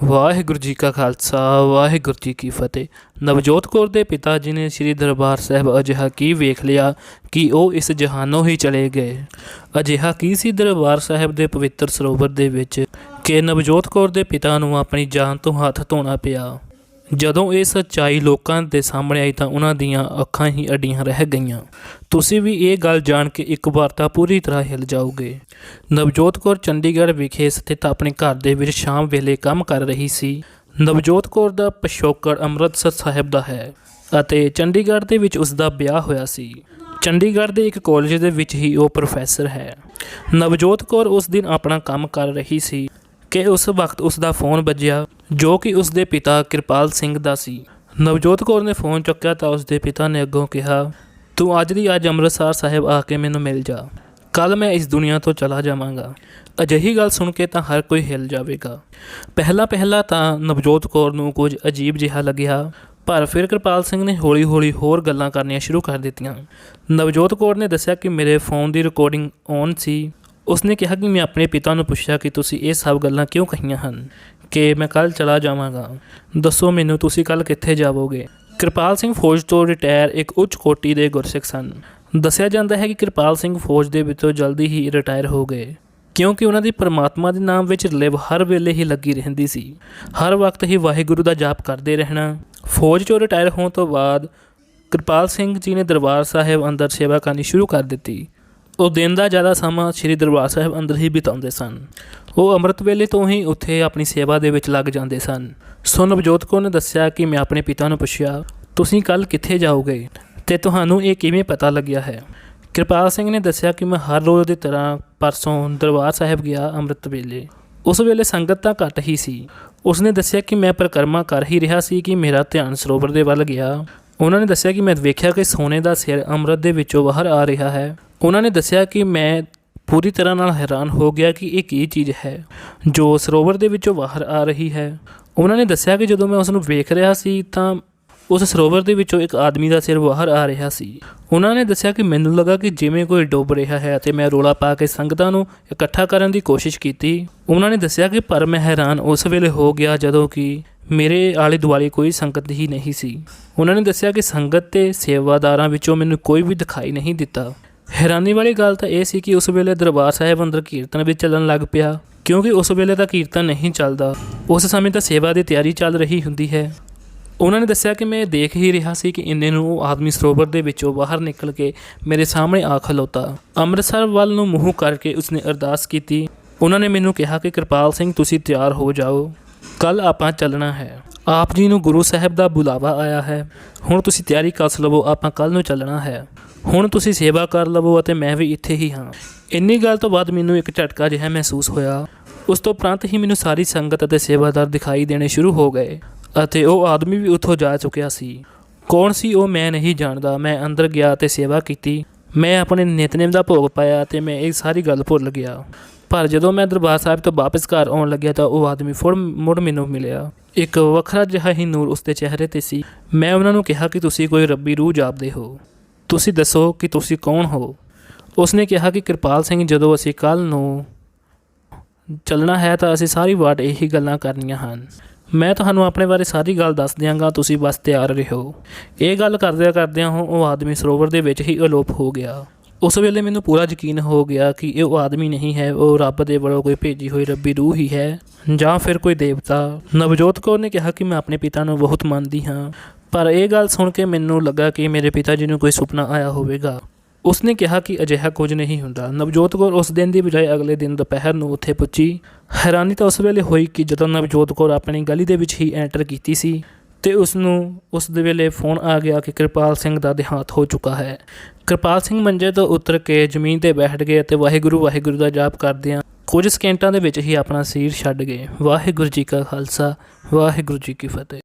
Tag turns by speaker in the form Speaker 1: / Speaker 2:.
Speaker 1: ਵਾਹਿਗੁਰੂ ਜੀ ਕਾ ਖਾਲਸਾ ਵਾਹਿਗੁਰੂ ਜੀ ਕੀ ਫਤਿਹ। ਨਵਜੋਤ ਕੌਰ ਦੇ ਪਿਤਾ ਜੀ ਨੇ ਸ੍ਰੀ ਦਰਬਾਰ ਸਾਹਿਬ ਅਜਿਹਾ ਕੀ ਵੇਖ ਲਿਆ ਕਿ ਉਹ ਇਸ ਜਹਾਨੋਂ ਹੀ ਚਲੇ ਗਏ। ਅਜਿਹਾ ਕੀ ਸੀ ਦਰਬਾਰ ਸਾਹਿਬ ਦੇ ਪਵਿੱਤਰ ਸਰੋਵਰ ਦੇ ਵਿੱਚ ਕਿ ਨਵਜੋਤ ਕੌਰ ਦੇ ਪਿਤਾ ਨੂੰ ਆਪਣੀ ਜਾਨ ਤੋਂ ਹੱਥ ਧੋਣਾ ਪਿਆ। ਜਦੋਂ ਇਹ ਸੱਚਾਈ ਲੋਕਾਂ ਦੇ ਸਾਹਮਣੇ ਆਈ ਤਾਂ ਉਹਨਾਂ ਦੀਆਂ ਅੱਖਾਂ ਹੀ ਅੱਡੀਆਂ ਰਹਿ ਗਈਆਂ। ਤੁਸੀਂ ਵੀ ਇਹ ਗੱਲ ਜਾਣ ਕੇ ਇੱਕ ਵਾਰ ਤਾਂ ਪੂਰੀ ਤਰ੍ਹਾਂ ਹਿੱਲ ਜਾਓਗੇ। ਨਵਜੋਤ ਕੌਰ ਚੰਡੀਗੜ੍ਹ ਵਿਖੇ ਸਥਿਤ ਆਪਣੇ ਘਰ ਦੇ ਵਿੱਚ ਸ਼ਾਮ ਵੇਲੇ ਕੰਮ ਕਰ ਰਹੀ ਸੀ। ਨਵਜੋਤ ਕੌਰ ਦਾ ਪਿਛੋਕੜ ਅੰਮ੍ਰਿਤਸਰ ਸਾਹਿਬ ਦਾ ਹੈ ਅਤੇ ਚੰਡੀਗੜ੍ਹ ਦੇ ਵਿੱਚ ਉਸ ਦਾ ਵਿਆਹ ਹੋਇਆ ਸੀ। ਚੰਡੀਗੜ੍ਹ ਦੇ ਇੱਕ ਕਾਲਜ ਦੇ ਵਿੱਚ ਹੀ ਉਹ ਪ੍ਰੋਫੈਸਰ ਹੈ। ਨਵਜੋਤ ਕੌਰ ਉਸ ਦਿਨ ਆਪਣਾ ਕੰਮ ਕਰ ਰਹੀ ਸੀ ਕਿ ਉਸ ਵਕਤ ਉਸ ਦਾ ਫੋਨ ਵੱਜਿਆ, ਜੋ ਕਿ ਉਸ ਦੇ ਪਿਤਾ ਕਿਰਪਾਲ ਸਿੰਘ ਦਾ ਸੀ। ਨਵਜੋਤ ਕੌਰ ਨੇ ਫੋਨ ਚੁੱਕਿਆ ਤਾਂ ਉਸ ਦੇ ਪਿਤਾ ਨੇ ਅੱਗੋਂ ਕਿਹਾ, ਤੂੰ ਅੱਜ ਦੀ ਅੱਜ ਅੰਮ੍ਰਿਤਸਰ ਸਾਹਿਬ ਆ ਕੇ ਮੈਨੂੰ ਮਿਲ ਜਾ, ਕੱਲ੍ਹ ਮੈਂ ਇਸ ਦੁਨੀਆ ਤੋਂ ਚਲਾ ਜਾਵਾਂਗਾ। ਅਜਿਹੀ ਗੱਲ ਸੁਣ ਕੇ ਤਾਂ ਹਰ ਕੋਈ ਹਿੱਲ ਜਾਵੇਗਾ। ਪਹਿਲਾਂ ਤਾਂ ਨਵਜੋਤ ਕੌਰ ਨੂੰ ਕੁਝ ਅਜੀਬ ਜਿਹਾ ਲੱਗਿਆ, ਪਰ ਫਿਰ ਕਿਰਪਾਲ ਸਿੰਘ ਨੇ ਹੌਲੀ ਹੌਲੀ ਹੋਰ ਗੱਲਾਂ ਕਰਨੀਆਂ ਸ਼ੁਰੂ ਕਰ ਦਿੱਤੀਆਂ। ਨਵਜੋਤ ਕੌਰ ਨੇ ਦੱਸਿਆ ਕਿ ਮੇਰੇ ਫੋਨ ਦੀ ਰਿਕਾਰਡਿੰਗ ਔਨ ਸੀ। ਉਸਨੇ ਕਿਹਾ ਕਿ ਮੈਂ ਆਪਣੇ ਪਿਤਾ ਨੂੰ ਪੁੱਛਿਆ ਕਿ ਤੁਸੀਂ ਇਹ ਸਭ ਗੱਲਾਂ ਕਿਉਂ ਕਹੀਆਂ ਹਨ ਕਿ ਮੈਂ ਕੱਲ੍ਹ ਚਲਾ ਜਾਵਾਂਗਾ। ਦੱਸੋ ਮੈਨੂੰ, ਤੁਸੀਂ ਕੱਲ੍ਹ ਕਿੱਥੇ ਜਾਵੋਗੇ। ਕਿਰਪਾਲ ਸਿੰਘ ਫੌਜ ਤੋਂ ਰਿਟਾਇਰ ਇੱਕ ਉੱਚ ਕੋਟੀ ਦੇ ਗੁਰਸਿੱਖ ਸਨ। ਦੱਸਿਆ ਜਾਂਦਾ ਹੈ ਕਿ ਕਿਰਪਾਲ ਸਿੰਘ ਫੌਜ ਦੇ ਵਿੱਚੋਂ ਜਲਦੀ ਹੀ ਰਿਟਾਇਰ ਹੋ ਗਏ, ਕਿਉਂਕਿ ਉਹਨਾਂ ਦੀ ਪਰਮਾਤਮਾ ਦੇ ਨਾਮ ਵਿੱਚ ਲਿਵ ਹਰ ਵੇਲੇ ਹੀ ਲੱਗੀ ਰਹਿੰਦੀ ਸੀ। ਹਰ ਵਕਤ ਹੀ ਵਾਹਿਗੁਰੂ ਦਾ ਜਾਪ ਕਰਦੇ ਰਹਿਣਾ। ਫੌਜ 'ਚੋਂ ਰਿਟਾਇਰ ਹੋਣ ਤੋਂ ਬਾਅਦ ਕਿਰਪਾਲ ਸਿੰਘ ਜੀ ਨੇ ਦਰਬਾਰ ਸਾਹਿਬ ਅੰਦਰ ਸੇਵਾ ਕਰਨੀ ਸ਼ੁਰੂ ਕਰ ਦਿੱਤੀ। ਉਹ ਦਿਨ ਦਾ ਜ਼ਿਆਦਾ ਸਮਾਂ ਸ਼੍ਰੀ ਦਰਬਾਰ ਸਾਹਿਬ ਅੰਦਰ ਹੀ ਬਿਤਾਉਂਦੇ ਸਨ। ਉਹ ਅੰਮ੍ਰਿਤ ਵੇਲੇ ਤੋਂ ਹੀ ਉੱਥੇ ਆਪਣੀ ਸੇਵਾ ਦੇ ਵਿੱਚ ਲੱਗ ਜਾਂਦੇ ਸਨ। ਸੋ ਨਵਜੋਤ ਕੌਰ ਨੇ ਦੱਸਿਆ ਕਿ ਮੈਂ ਆਪਣੇ ਪਿਤਾ ਨੂੰ ਪੁੱਛਿਆ, ਤੁਸੀਂ ਕੱਲ੍ਹ ਕਿੱਥੇ ਜਾਓਗੇ ਅਤੇ ਤੁਹਾਨੂੰ ਇਹ ਕਿਵੇਂ ਪਤਾ ਲੱਗਿਆ ਹੈ। ਕਿਰਪਾਲ ਸਿੰਘ ਨੇ ਦੱਸਿਆ ਕਿ ਮੈਂ ਹਰ ਰੋਜ਼ ਦੀ ਤਰ੍ਹਾਂ ਪਰਸੋਂ ਦਰਬਾਰ ਸਾਹਿਬ ਗਿਆ ਅੰਮ੍ਰਿਤ ਵੇਲੇ। ਉਸ ਵੇਲੇ ਸੰਗਤ ਤਾਂ ਘੱਟ ਹੀ ਸੀ। ਉਸਨੇ ਦੱਸਿਆ ਕਿ ਮੈਂ ਪਰਿਕਰਮਾ ਕਰ ਹੀ ਰਿਹਾ ਸੀ ਕਿ ਮੇਰਾ ਧਿਆਨ ਸਰੋਵਰ ਦੇ ਵੱਲ ਗਿਆ। ਉਹਨਾਂ ਨੇ ਦੱਸਿਆ ਕਿ ਮੈਂ ਵੇਖਿਆ ਕਿ ਸੋਨੇ ਦਾ ਸਿਰ ਅੰਮ੍ਰਿਤ ਦੇ ਵਿੱਚੋਂ ਬਾਹਰ ਆ ਰਿਹਾ ਹੈ। ਉਹਨਾਂ ਨੇ ਦੱਸਿਆ ਕਿ ਮੈਂ ਪੂਰੀ ਤਰ੍ਹਾਂ ਨਾਲ ਹੈਰਾਨ ਹੋ ਗਿਆ ਕਿ ਇਹ ਕੀ ਚੀਜ਼ ਹੈ ਜੋ ਸਰੋਵਰ ਦੇ ਵਿੱਚੋਂ ਬਾਹਰ ਆ ਰਹੀ ਹੈ। ਉਹਨਾਂ ਨੇ ਦੱਸਿਆ ਕਿ ਜਦੋਂ ਮੈਂ ਉਸ ਨੂੰ ਵੇਖ ਰਿਹਾ ਸੀ ਤਾਂ ਉਸ ਸਰੋਵਰ ਦੇ ਵਿੱਚੋਂ ਇੱਕ ਆਦਮੀ ਦਾ ਸਿਰ ਬਾਹਰ ਆ ਰਿਹਾ ਸੀ। ਉਹਨਾਂ ਨੇ ਦੱਸਿਆ ਕਿ ਮੈਨੂੰ ਲੱਗਾ ਕਿ ਜਿਵੇਂ ਕੋਈ ਡੁੱਬ ਰਿਹਾ ਹੈ ਅਤੇ ਮੈਂ ਰੌਲਾ ਪਾ ਕੇ ਸੰਗਤਾਂ ਨੂੰ ਇਕੱਠਾ ਕਰਨ ਦੀ ਕੋਸ਼ਿਸ਼ ਕੀਤੀ। ਉਹਨਾਂ ਨੇ ਦੱਸਿਆ ਕਿ ਪਰ ਮੈਂ ਹੈਰਾਨ ਉਸ ਵੇਲੇ ਹੋ ਗਿਆ ਜਦੋਂ ਕਿ ਮੇਰੇ ਆਲੇ ਦੁਆਲੇ ਕੋਈ ਸੰਗਤ ਹੀ ਨਹੀਂ ਸੀ। ਉਹਨਾਂ ਨੇ ਦੱਸਿਆ ਕਿ ਸੰਗਤ ਅਤੇ ਸੇਵਾਦਾਰਾਂ ਵਿੱਚੋਂ ਮੈਨੂੰ ਕੋਈ ਵੀ ਦਿਖਾਈ ਨਹੀਂ ਦਿੱਤਾ। ਹੈਰਾਨੀ ਵਾਲੀ ਗੱਲ ਤਾਂ ਇਹ ਸੀ ਕਿ ਉਸ ਵੇਲੇ ਦਰਬਾਰ ਸਾਹਿਬ ਅੰਦਰ ਕੀਰਤਨ ਵੀ ਚੱਲਣ ਲੱਗ ਪਿਆ, ਕਿਉਂਕਿ ਉਸ ਵੇਲੇ ਤਾਂ ਕੀਰਤਨ ਨਹੀਂ ਚੱਲਦਾ, ਉਸ ਸਮੇਂ ਤਾਂ ਸੇਵਾ ਦੀ ਤਿਆਰੀ ਚੱਲ ਰਹੀ ਹੁੰਦੀ ਹੈ। ਉਹਨਾਂ ਨੇ ਦੱਸਿਆ ਕਿ ਮੈਂ ਦੇਖ ਹੀ ਰਿਹਾ ਸੀ ਕਿ ਇੰਨੇ ਨੂੰ ਉਹ ਆਦਮੀ ਸਰੋਵਰ ਦੇ ਵਿੱਚੋਂ ਬਾਹਰ ਨਿਕਲ ਕੇ ਮੇਰੇ ਸਾਹਮਣੇ ਆ ਖਲੋਤਾ। ਅੰਮ੍ਰਿਤਸਰ ਵੱਲ ਨੂੰ ਮੂੰਹ ਕਰਕੇ ਉਸਨੇ ਅਰਦਾਸ ਕੀਤੀ। ਉਹਨਾਂ ਨੇ ਮੈਨੂੰ ਕਿਹਾ ਕਿ ਕਿਰਪਾਲ ਸਿੰਘ ਤੁਸੀਂ ਤਿਆਰ ਹੋ ਜਾਓ, ਕੱਲ੍ਹ ਆਪਾਂ ਚੱਲਣਾ ਹੈ। ਆਪ ਜੀ ਨੂੰ ਗੁਰੂ ਸਾਹਿਬ ਦਾ ਬੁਲਾਵਾ ਆਇਆ ਹੈ। ਹੁਣ ਤੁਸੀਂ ਤਿਆਰੀ ਕਰ ਲਵੋ, ਆਪਾਂ ਕੱਲ੍ਹ ਨੂੰ ਚੱਲਣਾ ਹੈ। ਹੁਣ ਤੁਸੀਂ ਸੇਵਾ ਕਰ ਲਵੋ ਅਤੇ ਮੈਂ ਵੀ ਇੱਥੇ ਹੀ ਹਾਂ। ਇੰਨੀ ਗੱਲ ਤੋਂ ਬਾਅਦ ਮੈਨੂੰ ਇੱਕ ਝਟਕਾ ਜਿਹਾ ਮਹਿਸੂਸ ਹੋਇਆ। ਉਸ ਤੋਂ ਉਪਰੰਤ ਹੀ ਮੈਨੂੰ ਸਾਰੀ ਸੰਗਤ ਅਤੇ ਸੇਵਾਦਾਰ ਦਿਖਾਈ ਦੇਣੇ ਸ਼ੁਰੂ ਹੋ ਗਏ ਅਤੇ ਉਹ ਆਦਮੀ ਵੀ ਉੱਥੋਂ ਜਾ ਚੁੱਕਿਆ ਸੀ। ਕੌਣ ਸੀ ਉਹ ਮੈਂ ਨਹੀਂ ਜਾਣਦਾ। ਮੈਂ ਅੰਦਰ ਗਿਆ ਅਤੇ ਸੇਵਾ ਕੀਤੀ। ਮੈਂ ਆਪਣੇ ਨਿਤਨੇਮ ਦਾ ਭੋਗ ਪਾਇਆ ਅਤੇ ਮੈਂ ਇਹ ਸਾਰੀ ਗੱਲ ਭੁੱਲ ਗਿਆ। ਪਰ ਜਦੋਂ ਮੈਂ ਦਰਬਾਰ ਸਾਹਿਬ ਤੋਂ ਵਾਪਸ ਘਰ ਆਉਣ ਲੱਗਿਆ ਤਾਂ ਉਹ ਆਦਮੀ ਮੁੜ ਮੈਨੂੰ ਮਿਲਿਆ। ਇੱਕ ਵੱਖਰਾ ਜਿਹਾ ਹੀ ਨੂਰ ਉਸਦੇ ਚਿਹਰੇ 'ਤੇ ਸੀ। ਮੈਂ ਉਹਨਾਂ ਨੂੰ ਕਿਹਾ ਕਿ ਤੁਸੀਂ ਕੋਈ ਰੱਬੀ ਰੂਹ ਜਾਪਦੇ ਹੋ, ਤੁਸੀਂ ਦੱਸੋ ਕਿ ਤੁਸੀਂ ਕੌਣ ਹੋ। ਉਸਨੇ ਕਿਹਾ ਕਿ ਕਿਰਪਾਲ ਸਿੰਘ, ਜਦੋਂ ਅਸੀਂ ਕੱਲ੍ਹ ਨੂੰ ਚੱਲਣਾ ਹੈ ਤਾਂ ਅਸੀਂ ਸਾਰੀ ਵਾਟ ਇਹੀ ਗੱਲਾਂ ਕਰਨੀਆਂ ਹਨ। ਮੈਂ ਤੁਹਾਨੂੰ ਆਪਣੇ ਬਾਰੇ ਸਾਰੀ ਗੱਲ ਦੱਸ ਦਿਆਂਗਾ, ਤੁਸੀਂ ਬਸ ਤਿਆਰ ਰਹੋ। ਇਹ ਗੱਲ ਕਰਦਿਆਂ ਉਹ ਆਦਮੀ ਸਰੋਵਰ ਦੇ ਵਿੱਚ ਹੀ ਅਲੋਪ ਹੋ ਗਿਆ। ਉਸ ਵੇਲੇ ਮੈਨੂੰ ਪੂਰਾ ਯਕੀਨ ਹੋ ਗਿਆ ਕਿ ਇਹ ਉਹ ਆਦਮੀ ਨਹੀਂ ਹੈ, ਉਹ ਰੱਬ ਦੇ ਵੱਲੋਂ ਕੋਈ ਭੇਜੀ ਹੋਈ ਰੱਬੀ ਰੂਹ ਹੀ ਹੈ ਜਾਂ ਫਿਰ ਕੋਈ ਦੇਵਤਾ। ਨਵਜੋਤ ਕੌਰ ਨੇ ਕਿਹਾ ਕਿ ਮੈਂ ਆਪਣੇ ਪਿਤਾ ਨੂੰ ਬਹੁਤ ਮੰਨਦੀ ਹਾਂ, ਪਰ ਇਹ ਗੱਲ ਸੁਣ ਕੇ ਮੈਨੂੰ ਲੱਗਾ ਕਿ ਮੇਰੇ ਪਿਤਾ ਜੀ ਨੂੰ ਕੋਈ ਸੁਪਨਾ ਆਇਆ ਹੋਵੇਗਾ। ਉਸਨੇ ਕਿਹਾ ਕਿ ਅਜਿਹਾ ਕੁਝ ਨਹੀਂ ਹੁੰਦਾ। ਨਵਜੋਤ ਕੌਰ ਉਸ ਦਿਨ ਦੀ ਬਜਾਏ ਅਗਲੇ ਦਿਨ ਦੁਪਹਿਰ ਨੂੰ ਉੱਥੇ ਪੁੱਜੀ। ਹੈਰਾਨੀ ਤਾਂ ਉਸ ਵੇਲੇ ਹੋਈ ਕਿ ਜਦੋਂ ਨਵਜੋਤ ਕੌਰ ਆਪਣੀ ਗਲੀ ਦੇ ਵਿੱਚ ਹੀ ਐਂਟਰ ਕੀਤੀ ਸੀ ਅਤੇ ਉਸਨੂੰ ਉਸ ਦੇ ਵੇਲੇ ਫੋਨ ਆ ਗਿਆ ਕਿ ਕਿਰਪਾਲ ਸਿੰਘ ਦਾ ਦੇਹਾਂਤ ਹੋ ਚੁੱਕਾ ਹੈ। ਕਿਰਪਾਲ ਸਿੰਘ ਮੰਜੇ ਤੋਂ ਉਤਰ ਕੇ ਜ਼ਮੀਨ 'ਤੇ ਬੈਠ ਗਏ ਅਤੇ ਵਾਹਿਗੁਰੂ ਵਾਹਿਗੁਰੂ ਦਾ ਜਾਪ ਕਰਦਿਆਂ ਕੁਝ ਸਕਿੰਟਾਂ ਦੇ ਵਿੱਚ ਹੀ ਆਪਣਾ ਸਰੀਰ ਛੱਡ ਗਏ। ਵਾਹਿਗੁਰੂ ਜੀ ਕਾ ਖਾਲਸਾ ਵਾਹਿਗੁਰੂ ਜੀ ਕੀ ਫਤਿਹ।